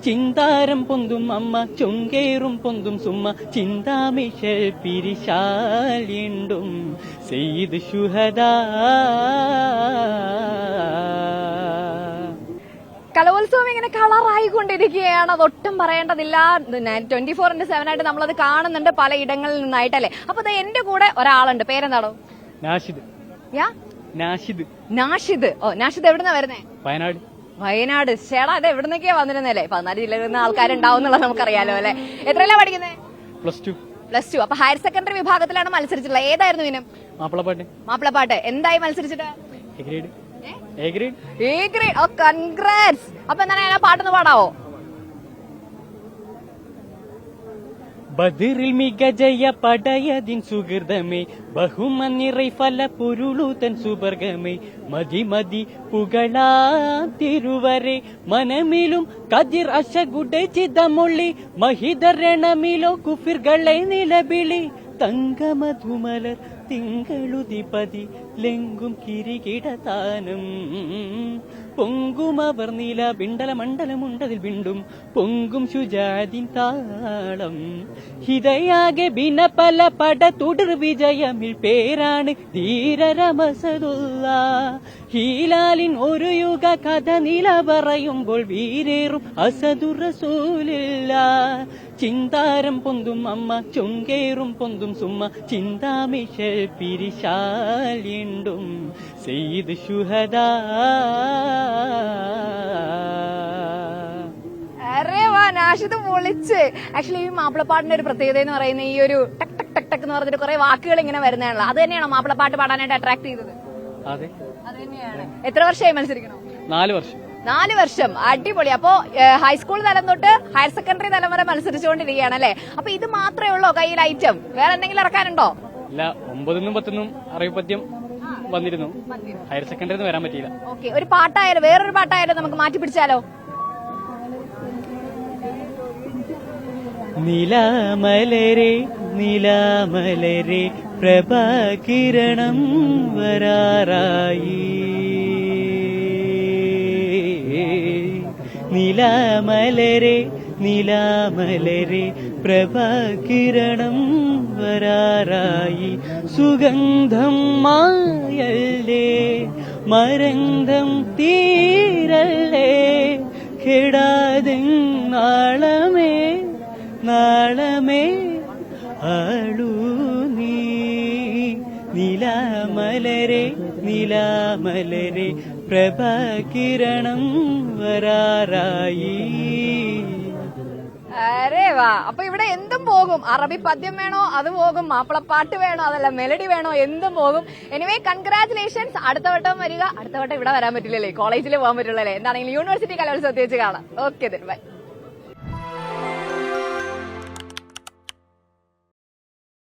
ചിന്താരം പൊന്തും അമ്മ ചൊങ്കേറും പൊന്തും സുമ്മ ചിന്താമിഷൽ പിരിശാലിണ്ടും സെയ്ത് ശുഹദാ. കലോത്സവം ഇങ്ങനെ കളറായിക്കൊണ്ടിരിക്കുകയാണ്, അതൊട്ടും പറയേണ്ടതില്ല. 24/7 ആയിട്ട് നമ്മളത് കാണുന്നുണ്ട് പലയിടങ്ങളിൽ നിന്നായിട്ടല്ലേ. അപ്പൊ എന്റെ കൂടെ ഒരാളുണ്ട്, പേരെന്താണോ? നാഷിദ്. നാഷിദ്. നാഷിദ്. ഓ, നാഷിദ് എവിടുന്നാ വരുന്നേ? വയനാട്. വയനാട്. ചേടാ, അത് എവിടുന്നൊക്കെയാ വന്നിരുന്നല്ലേ? 14 ജില്ലയിൽ നിന്ന് ആൾക്കാരുണ്ടാവും എന്നുള്ളത് നമുക്കറിയാലോ അല്ലെ. എത്രയല്ല പഠിക്കുന്നേ? +2. അപ്പൊ ഹയർ സെക്കൻഡറി വിഭാഗത്തിലാണ് മത്സരിച്ചിട്ടുള്ളത്. ഏതായിരുന്നു ഇനം? മാപ്പിളപ്പാട്ട്. എന്തായി മത്സരിച്ചിട്ട്? A grade. ഓ, കൺഗ്രാറ്റ്സ്. അപ്പൊ എന്താണ് ആ പാട്ടൊന്ന് പാടാവോ? ബദിറിൽ മികജയ പടയതിൻ സുഹൃതമേ ബഹുമനിറൈ ഫല പൊരുളുതൻ സുവർഗമേ മതി മതി പുകളാ തിരുവരെ മനമിലും കതിർ അശകുട ചിതമൊള്ളി മഹിതരണമിലോ കുഫിർകളെ നിലവിളി തങ്കമധുമലർ തിങ്കളുതിപതി ലെങ്കും കിരികിടതാനം പൊങ്കുമവർ നീല ബിണ്ടല മണ്ഡലമുണ്ടതിൽ ബിണ്ടും പൊങ്കും ശുജാദിൻ താളം ഹിതയാകെ ബിനപല പട തുടർ വിജയമിൽ പേരാണ് ധീരരമസദുള്ള ഹീലാലിൻ ഒരു യുഗ കഥ നില പറയുമ്പോൾ വീരേറും അസദുർ റസൂലില്ല ചിന്താരം പൊന്തും അമ്മ ചൊങ്കേറും പൊന്തും സുമ്മ ചിന്താമിഷൽ പിരിശാലിണ്ടും സെയ്ത് ശുഹദാ. അരേ വാ, നാഷിദ് പൊളിച്ച്. ആക്ച്വലി ഈ മാപ്പിളപ്പാട്ടിന്റെ ഒരു പ്രത്യേകത എന്ന് പറയുന്നത് ഈ ഒരു ടക് ടക് ടക് ടക് എന്ന് പറഞ്ഞിട്ട് കുറെ വാക്കുകൾ ഇങ്ങനെ വരുന്നതാണല്ലോ. അത് തന്നെയാണോ മാപ്പിളപ്പാട്ട് പാടാനായിട്ട് അട്രാക്ട് ചെയ്തത്? അതെ, അത് തന്നെയാണ്. എത്ര വർഷമായി മത്സരിക്കണോ? 4 വർഷം. 4 വർഷം. അടിപൊളി. അപ്പോ ഹൈസ്കൂൾ തലം തൊട്ട് ഹയർ സെക്കൻഡറി തലം വരെ മത്സരിച്ചുകൊണ്ടിരിക്കുകയാണ് അല്ലെ. അപ്പൊ ഇത് മാത്രമേ ഉള്ളോ കയ്യിൽ ഐറ്റം? വേറെ എന്തെങ്കിലും ഇറക്കാനുണ്ടോ? ഇല്ല, 9നും 10നും അറിയപ്പദ്യം വന്നിരുന്നു. ഹയർ സെക്കൻഡറി വരാൻ പറ്റിയില്ല. ഓക്കെ, ഒരു പാട്ടായാലും വേറൊരു പാട്ടായാലും നമുക്ക് മാറ്റി പിടിച്ചാലോ? നിലാമലരെ നിലാമലരെ പ്രഭാകിരണം വരാറായി നിലാമലരെ നിലാമലരെ പ്രഭാകിരണം വരാറായി സുഗന്ധം മായല്ലേ മരന്തം തീരല്ലേ കെടാതെ നാളമേ നാളമേ ആളൂ നീ നിലാമലരെ നിലാമലരെ പ്രഭാകിരണം വരാറായി. അരേ വാ. അപ്പൊ ഇവിടെ എന്തും പോകും. അറബി പദ്യം വേണോ അത് പോകും, മാപ്പിളപ്പാട്ട് വേണോ അതല്ല മെലഡി വേണോ എന്തും പോകും. Anyway congratulations. അടുത്ത വട്ടം വരിക. അടുത്ത വട്ടം ഇവിടെ വരാൻ പറ്റില്ലല്ലേ, കോളേജിൽ പോകാൻ പറ്റുള്ളൂ അല്ലേ. എന്താണെങ്കിലും യൂണിവേഴ്സിറ്റി കലോത്സവത്തിൽ വെച്ച് കാണാം. Okay, by.